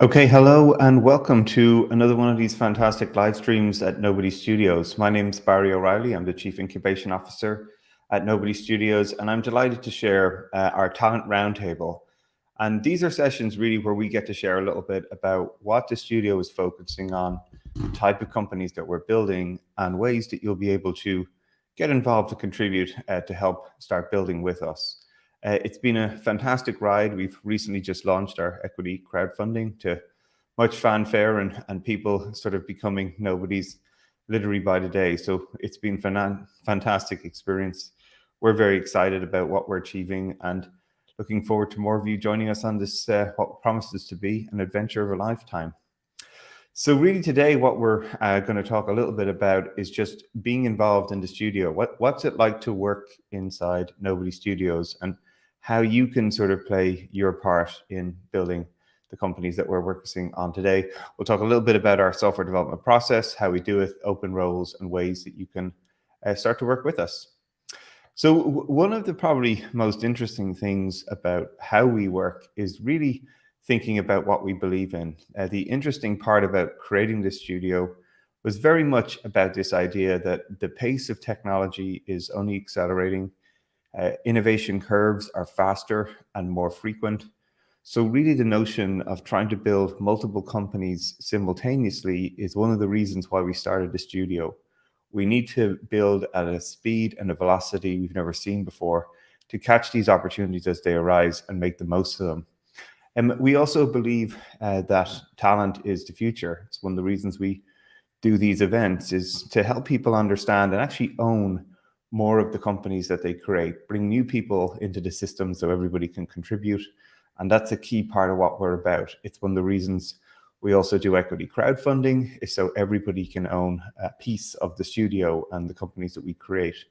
Okay, hello and welcome to another one of these fantastic live streams at Nobody Studios. My name is Barry O'Reilly. I'm the Chief Incubation Officer at Nobody Studios, and I'm delighted to share our Talent Roundtable. And these are sessions really where we get to share a little bit about what the studio is focusing on, the type of companies that we're building, and ways that you'll be able to get involved to contribute to help start building with us. It's been a fantastic ride. We've recently just launched our equity crowdfunding to much fanfare and people sort of becoming nobodies literally by the day. So it's been fantastic experience. We're very excited about what we're achieving and looking forward to more of you joining us on this, what promises to be an adventure of a lifetime. So really today, what we're going to talk a little bit about is just being involved in the studio. What's it like to work inside Nobody Studios and how you can sort of play your part in building the companies that we're working on today. We'll talk a little bit about our software development process, how we do it, open roles, and ways that you can start to work with us. So one of the probably most interesting things about how we work is really thinking about what we believe in. The interesting part about creating this studio was very much about this idea that the pace of technology is only accelerating. Innovation curves are faster and more frequent. So really the notion of trying to build multiple companies simultaneously is one of the reasons why we started the studio. We need to build at a speed and a velocity we've never seen before to catch these opportunities as they arise and make the most of them. And we also believe that talent is the future. It's one of the reasons we do these events is to help people understand and actually own more of the companies that they create, bring new people into the system so everybody can contribute. And that's a key part of what we're about. It's one of the reasons we also do equity crowdfunding, is so everybody can own a piece of the studio and the companies that we create.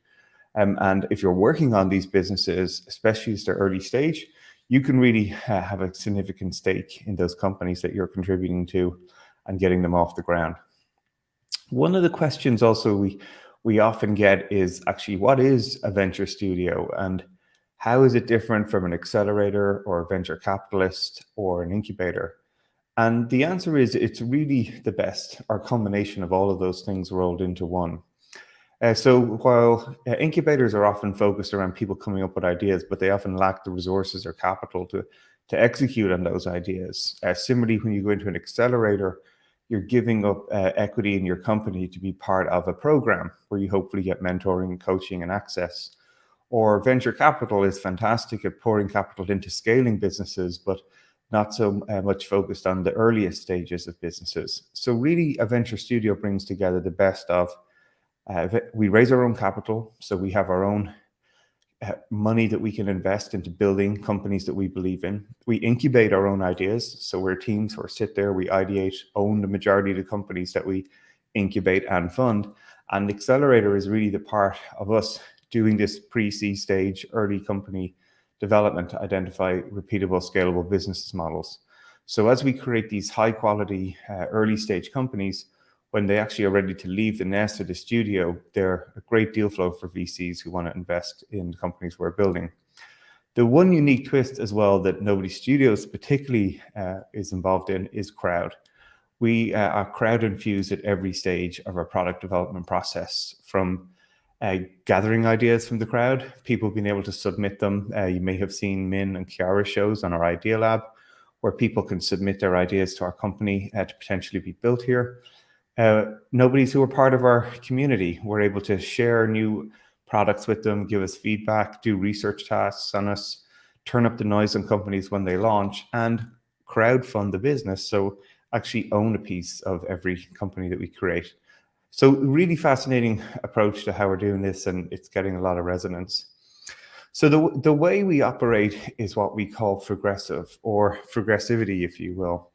And if you're working on these businesses, especially as they're early stage, you can really have a significant stake in those companies that you're contributing to and getting them off the ground. One of the questions also we often get is actually, what is a venture studio and how is it different from an accelerator or a venture capitalist or an incubator? And the answer is it's really the best, or combination of all of those things rolled into one. So while incubators are often focused around people coming up with ideas, but they often lack the resources or capital to execute on those ideas. Similarly, when you go into an accelerator, you're giving up equity in your company to be part of a program where you hopefully get mentoring, coaching, and access. Or venture capital is fantastic at pouring capital into scaling businesses, but not so much focused on the earliest stages of businesses. So really, a venture studio brings together the best of, we raise our own capital, so we have our own money that we can invest into building companies that we believe in. We incubate our own ideas. So we're teams who sit there, we ideate, own the majority of the companies that we incubate and fund. And Accelerator is really the part of us doing this pre-seed stage early company development to identify repeatable, scalable business models. So as we create these high quality early stage companies, when they actually are ready to leave the nest of the studio, they're a great deal flow for VCs who want to invest in the companies we're building. The one unique twist as well that Nobody Studios particularly is involved in is crowd. We are crowd infused at every stage of our product development process, from gathering ideas from the crowd, people being able to submit them. You may have seen Min and Kiara's shows on our Idea Lab, where people can submit their ideas to our company to potentially be built here. Nobodies who are part of our community, we're able to share new products with them, give us feedback, do research tasks on us, turn up the noise on companies when they launch, and crowdfund the business. So actually own a piece of every company that we create. So really fascinating approach to how we're doing this, and it's getting a lot of resonance. So the way we operate is what we call progressive, or progressivity, if you will.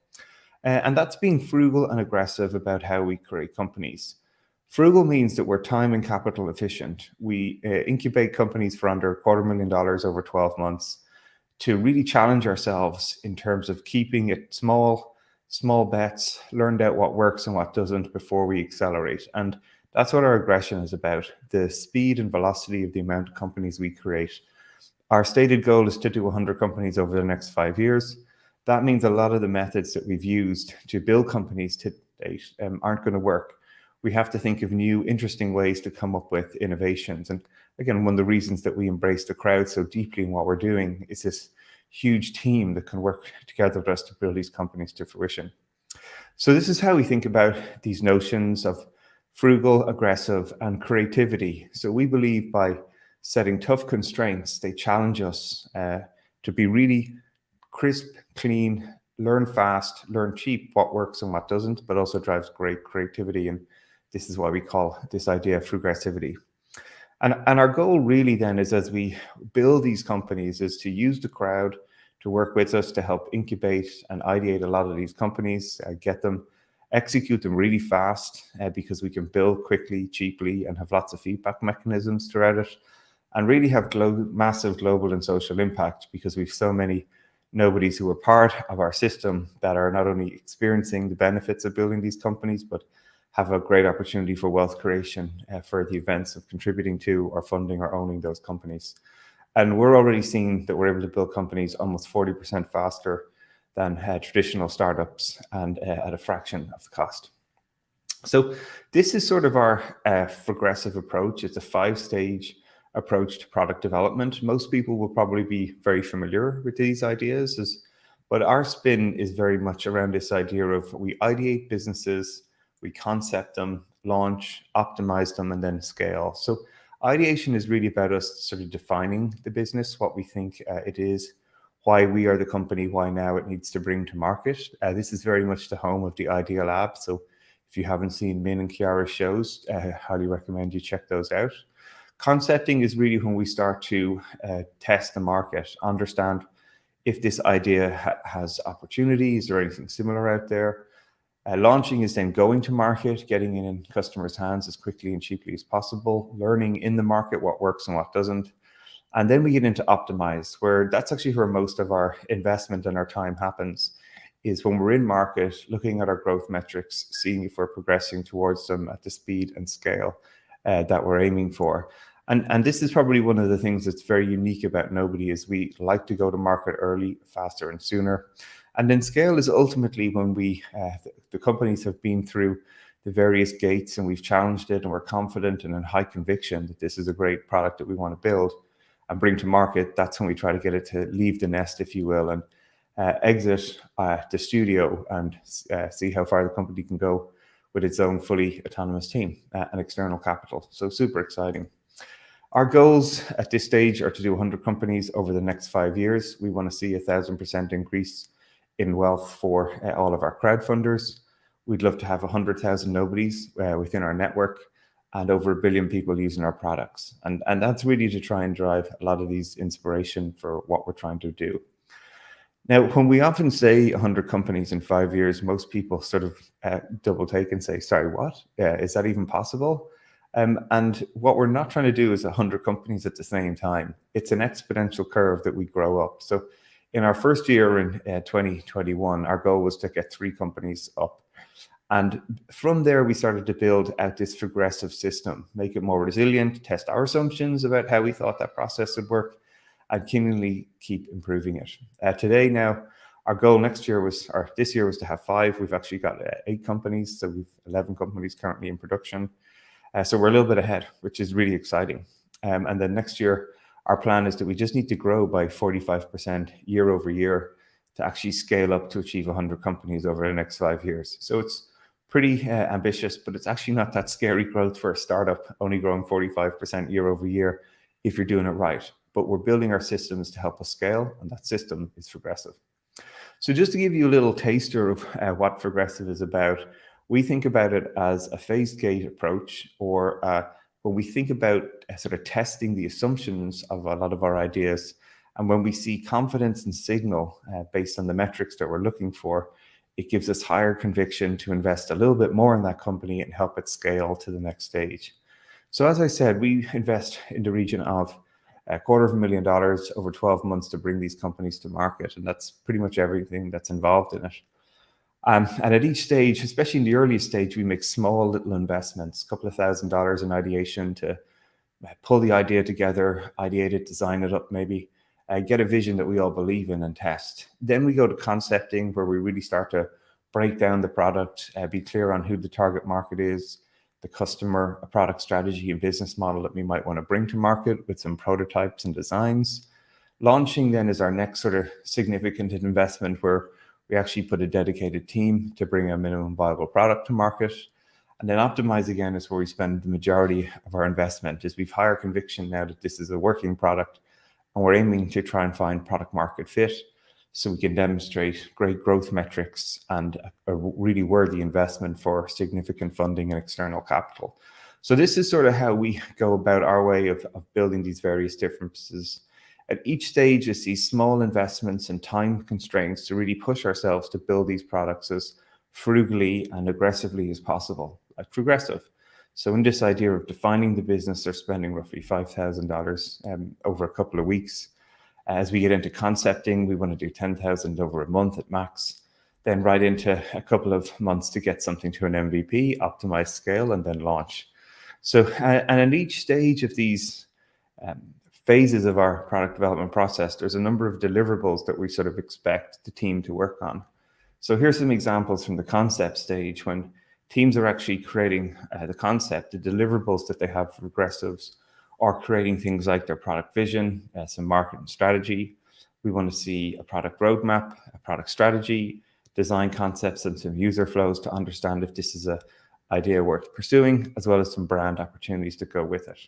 And that's being frugal and aggressive about how we create companies. Frugal means that we're time and capital efficient. We incubate companies for under $250,000 over 12 months to really challenge ourselves in terms of keeping it small bets, learned out what works and what doesn't before we accelerate. And that's what our aggression is about, the speed and velocity of the amount of companies we create. Our stated goal is to do 100 companies over the next 5 years. That means a lot of the methods that we've used to build companies to date aren't going to work. We have to think of new, interesting ways to come up with innovations. And again, one of the reasons that we embrace the crowd so deeply in what we're doing is this huge team that can work together with us to build these companies to fruition. So this is how we think about these notions of frugal, aggressive, and creativity. So we believe by setting tough constraints, they challenge us to be really crisp, clean, learn fast, learn cheap, what works and what doesn't, but also drives great creativity. And this is why we call this idea frugressivity. And our goal really then is, as we build these companies, is to use the crowd to work with us to help incubate and ideate a lot of these companies, get them, execute them really fast because we can build quickly, cheaply, and have lots of feedback mechanisms throughout it, and really have massive global and social impact because we've so many nobodies who are part of our system that are not only experiencing the benefits of building these companies, but have a great opportunity for wealth creation for the events of contributing to or funding or owning those companies. And we're already seeing that we're able to build companies almost 40% faster than traditional startups and at a fraction of the cost. So this is sort of our progressive approach. It's a 5-stage approach to product development. Most people will probably be very familiar with these ideas, but our spin is very much around this idea of we ideate businesses, we concept them, launch, optimize them, and then scale. So ideation is really about us sort of defining the business, what we think it is, why we are the company, why now it needs to bring to market. This is very much the home of the Idea Lab. So if you haven't seen Min and Kiara's shows, I highly recommend you check those out. Concepting is really when we start to test the market, understand if this idea has opportunities or anything similar out there. Launching is then going to market, getting it in customers' hands as quickly and cheaply as possible, learning in the market what works and what doesn't. And then we get into optimize, where that's actually where most of our investment and our time happens, is when we're in market, looking at our growth metrics, seeing if we're progressing towards them at the speed and scale that we're aiming for. And this is probably one of the things that's very unique about Nobody is we like to go to market early, faster, and sooner. And then scale is ultimately when the companies have been through the various gates and we've challenged it and we're confident and in high conviction that this is a great product that we want to build and bring to market. That's when we try to get it to leave the nest, if you will, and exit the studio and see how far the company can go with its own fully autonomous team and external capital. So super exciting. Our goals at this stage are to do 100 companies over the next 5 years. We want to see 1,000% increase in wealth for all of our crowdfunders. We'd love to have 100,000 Nobodies within our network and over 1 billion people using our products. And that's really to try and drive a lot of these inspiration for what we're trying to do. Now, when we often say 100 companies in 5 years, most people sort of double take and say, sorry, what? Is that even possible? And what we're not trying to do is 100 companies at the same time. It's an exponential curve that we grow up. So in our first year in 2021, our goal was to get 3 companies up. And from there, we started to build out this progressive system, make it more resilient, test our assumptions about how we thought that process would work, and continually keep improving it. Today now, our goal this year was to have 5. We've actually got 8 companies, so we've 11 companies currently in production. So we're a little bit ahead, which is really exciting. And then next year, our plan is that we just need to grow by 45% year over year to actually scale up to achieve 100 companies over the next 5 years. So it's pretty ambitious, but it's actually not that scary growth for a startup, only growing 45% year over year if you're doing it right. But we're building our systems to help us scale, and that system is progressive. So just to give you a little taster of what progressive is about, we think about it as a phased gate approach, or when we think about sort of testing the assumptions of a lot of our ideas. And when we see confidence and signal based on the metrics that we're looking for, it gives us higher conviction to invest a little bit more in that company and help it scale to the next stage. So as I said, we invest in the region of $250,000 over 12 months to bring these companies to market. And that's pretty much everything that's involved in it. And at each stage, especially in the early stage, we make small little investments, a couple of $1,000s in ideation to pull the idea together, ideate it, design it up maybe, get a vision that we all believe in and test. Then we go to concepting, where we really start to break down the product, be clear on who the target market is, the customer, a product strategy and business model that we might want to bring to market with some prototypes and designs. Launching then is our next sort of significant investment, where we actually put a dedicated team to bring a minimum viable product to market. And then optimize again is where we spend the majority of our investment, as we've higher conviction now that this is a working product, and we're aiming to try and find product market fit so we can demonstrate great growth metrics and a really worthy investment for significant funding and external capital. So this is sort of how we go about our way of building these various differences. At each stage is these small investments and time constraints to really push ourselves to build these products as frugally and aggressively as possible, like progressive. So in this idea of defining the business, they're spending roughly $5,000 over a couple of weeks. As we get into concepting, we want to do 10,000 over a month at max, then right into a couple of months to get something to an MVP, optimize scale, and then launch. So, and in each stage of these phases of our product development process, there's a number of deliverables that we sort of expect the team to work on. So here's some examples from the concept stage, when teams are actually creating the concept, the deliverables that they have for progressives, or creating things like their product vision, some marketing strategy. We want to see a product roadmap, a product strategy, design concepts, and some user flows to understand if this is an idea worth pursuing, as well as some brand opportunities to go with it.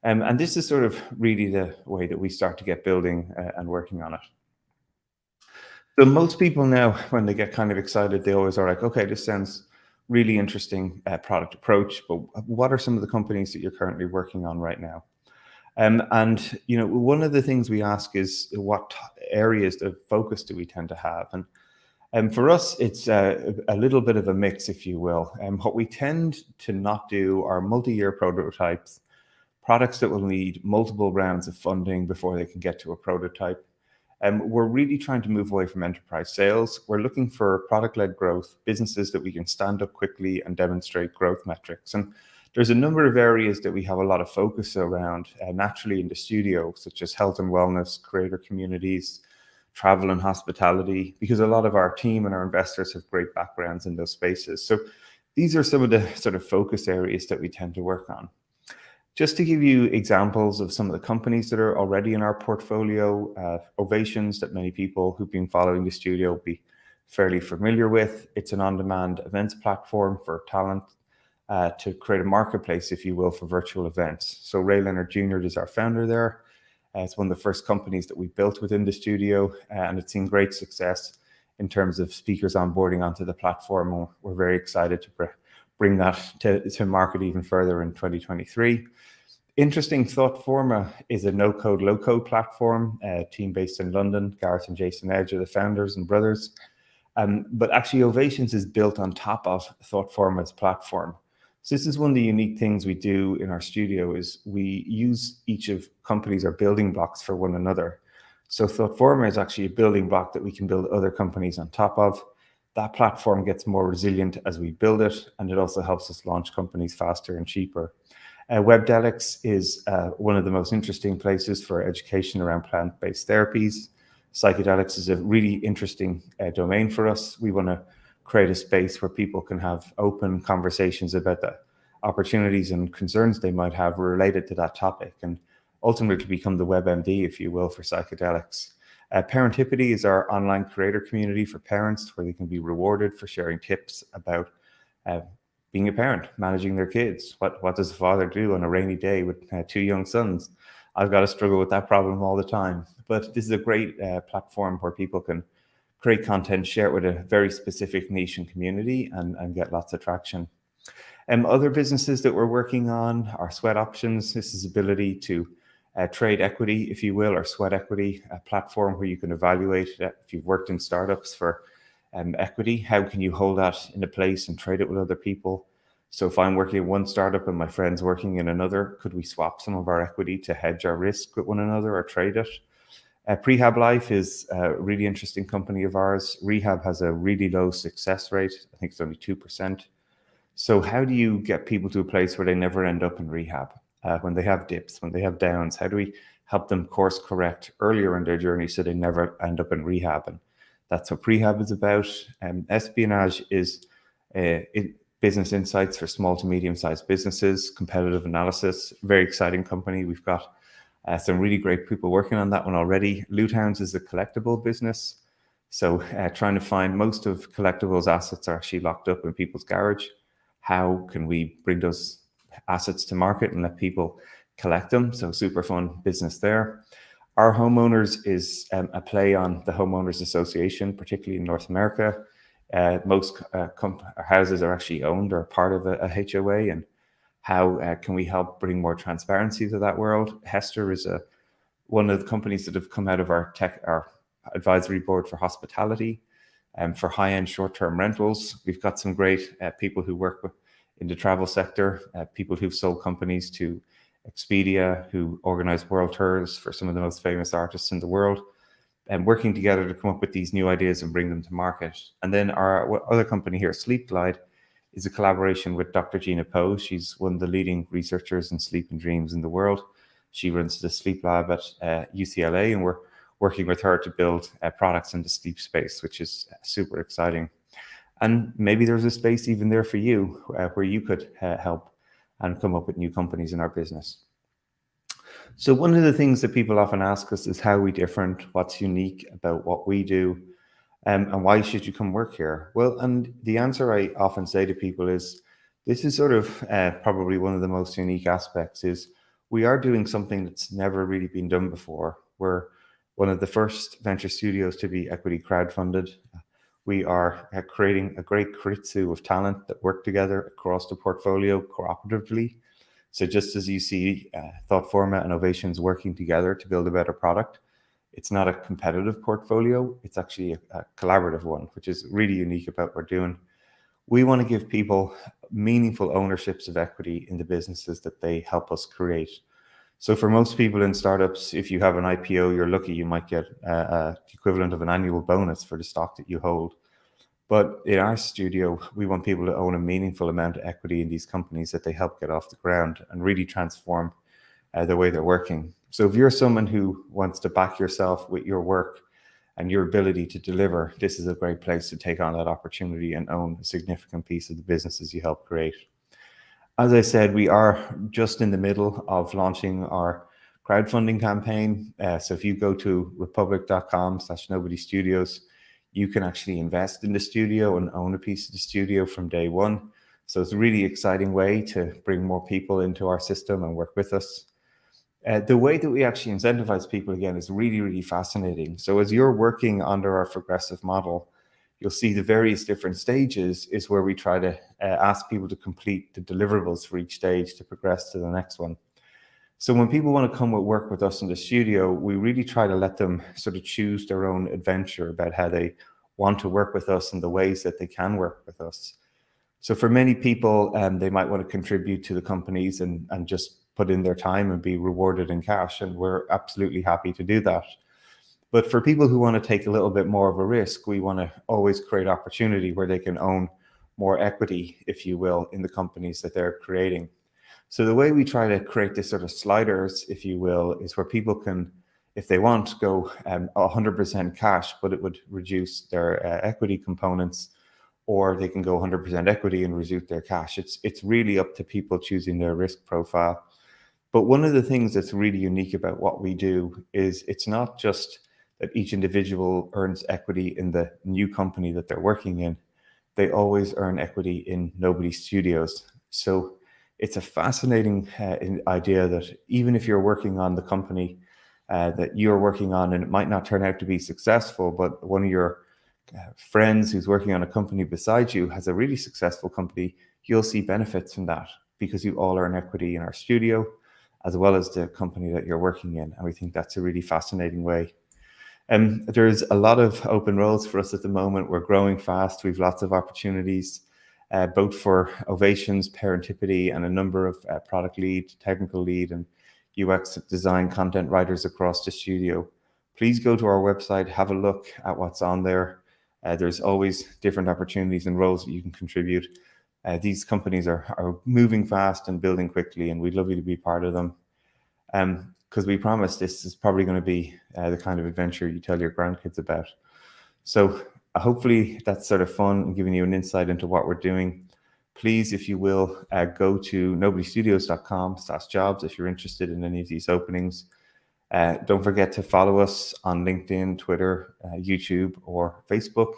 And this is sort of really the way that we start to get building and working on it. So most people now, when they get kind of excited, they always are like, okay, this sounds really interesting product approach, but what are some of the companies that you're currently working on right now? And you know, one of the things we ask is what areas of focus do we tend to have? And for us, it's a little bit of a mix, if you will. What we tend to not do are multi-year prototypes, products that will need multiple rounds of funding before they can get to a prototype. We're really trying to move away from enterprise sales. We're looking for product-led growth, businesses that we can stand up quickly and demonstrate growth metrics. And there's a number of areas that we have a lot of focus around naturally in the studio, such as health and wellness, creator communities, travel and hospitality, because a lot of our team and our investors have great backgrounds in those spaces. So these are some of the sort of focus areas that we tend to work on. Just to give you examples of some of the companies that are already in our portfolio, Ovations, that many people who've been following the studio will be fairly familiar with. It's an on-demand events platform for talent to create a marketplace, if you will, for virtual events. So Ray Leonard Jr. is our founder there. It's one of the first companies that we built within the studio, and it's seen great success in terms of speakers onboarding onto the platform. We're very excited to bring that to market even further in 2023. Interesting Thought Forma is a no-code, low-code platform, a team based in London. Gareth and Jason Edge are the founders and brothers. But actually, Ovations is built on top of Thought Forma's platform. So this is one of the unique things we do in our studio, is we use each of companies are building blocks for one another. So Thought Forma is actually a building block that we can build other companies on top of. That platform gets more resilient as we build it, and it also helps us launch companies faster and cheaper. Webdelics is one of the most interesting places for education around plant-based therapies. Psychedelics is a really interesting domain for us. We want to create a space where people can have open conversations about the opportunities and concerns they might have related to that topic, and ultimately become the WebMD, if you will, for psychedelics. Parentipity is our online creator community for parents, where they can be rewarded for sharing tips about being a parent, managing their kids. What does a father do on a rainy day with two young sons? I've got to struggle with that problem all the time. But this is a great platform where people can create content, share it with a very specific niche and community, and get lots of traction. Other businesses that we're working on are Sweat Options. This is ability to trade equity, if you will, or sweat equity, a platform where you can evaluate if you've worked in startups for equity, how can you hold that in a place and trade it with other people? So if I'm working in one startup and my friend's working in another, could we swap some of our equity to hedge our risk with one another or trade it? Prehab Life is a really interesting company of ours. Rehab has a really low success rate. I think it's only 2%. So how do you get people to a place where they never end up in rehab? when they have dips, when they have downs? How do we help them course correct earlier in their journey so they never end up in rehab? And that's what prehab is about. Espionage is business insights for small to medium-sized businesses, competitive analysis, very exciting company. We've got some really great people working on that one already. Loot Hounds is a collectible business. So trying to find, most of collectibles assets are actually locked up in people's garage. How can we bring those assets to market and let people collect them? So super fun business there. Our Homeowners is a play on the Homeowners Association, particularly in North America. Most houses are actually owned or part of a HOA, and how can we help bring more transparency to that world? Hester is one of the companies that have come out of our advisory board for hospitality and for high-end short-term rentals. We've got some great people who work in the travel sector, people who've sold companies to Expedia, who organize world tours for some of the most famous artists in the world, and working together to come up with these new ideas and bring them to market. And then our other company here, Sleep Glide, is a collaboration with Dr. Gina Poe. She's one of the leading researchers in sleep and dreams in the world. She runs the sleep lab at UCLA, and we're working with her to build products in the sleep space, which is super exciting. And maybe there's a space even there for you where you could help and come up with new companies in our business. So one of the things that people often ask us is how are we different, what's unique about what we do, and why should you come work here? Well, and the answer I often say to people is, this is sort of probably one of the most unique aspects is we are doing something that's never really been done before. We're one of the first venture studios to be equity crowdfunded. We are creating a great kritsu of talent that work together across the portfolio cooperatively. So just as you see Thoughtforma and Ovations working together to build a better product, it's not a competitive portfolio, it's actually a collaborative one, which is really unique about what we're doing. We want to give people meaningful ownerships of equity in the businesses that they help us create. So for most people in startups, if you have an IPO, you're lucky you might get the equivalent of an annual bonus for the stock that you hold. But in our studio, we want people to own a meaningful amount of equity in these companies that they help get off the ground and really transform the way they're working. So if you're someone who wants to back yourself with your work and your ability to deliver, this is a great place to take on that opportunity and own a significant piece of the businesses you help create. As I said, we are just in the middle of launching our crowdfunding campaign. So if you go to republic.com/Nobodies, you can actually invest in the studio and own a piece of the studio from day one. So it's a really exciting way to bring more people into our system and work with us. The way that we actually incentivize people, again, is really, really fascinating. So as you're working under our progressive model, you'll see the various different stages is where we try to ask people to complete the deliverables for each stage to progress to the next one. So when people want to come and work with us in the studio, we really try to let them sort of choose their own adventure about how they want to work with us and the ways that they can work with us. So for many people, they might want to contribute to the companies and just put in their time and be rewarded in cash, and we're absolutely happy to do that. But for people who want to take a little bit more of a risk, we want to always create opportunity where they can own more equity, if you will, in the companies that they're creating. So the way we try to create this sort of sliders, if you will, is where people can, if they want, go 100% cash, but it would reduce their equity components, or they can go 100% equity and reduce their cash. It's really up to people choosing their risk profile. But one of the things that's really unique about what we do is it's not just that each individual earns equity in the new company that they're working in. They always earn equity in Nobodies Studios. So it's a fascinating idea that even if you're working on the company that you're working on, and it might not turn out to be successful, but one of your friends who's working on a company beside you has a really successful company, you'll see benefits from that because you all earn equity in our studio as well as the company that you're working in. And we think that's a really fascinating way. There's a lot of open roles for us at the moment. We're growing fast. We've lots of opportunities, both for Ovations, Parentipity, and a number of product lead, technical lead, and UX design content writers across the studio. Please go to our website, have a look at what's on there. There's always different opportunities and roles that you can contribute. These companies are moving fast and building quickly, and we'd love you to be part of them. Because we promise this is probably going to be the kind of adventure you tell your grandkids about. So hopefully that's sort of fun and giving you an insight into what we're doing. Please, if you will, go to nobodiestudios.com/jobs if you're interested in any of these openings. Don't forget to follow us on LinkedIn, Twitter, YouTube, or Facebook.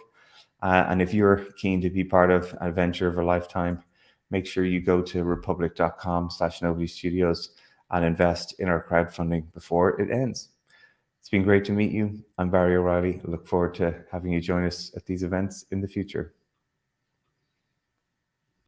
And if you're keen to be part of an adventure of a lifetime, make sure you go to republic.com/nobodiestudios and invest in our crowdfunding before it ends. It's been great to meet you. I'm Barry O'Reilly. I look forward to having you join us at these events in the future.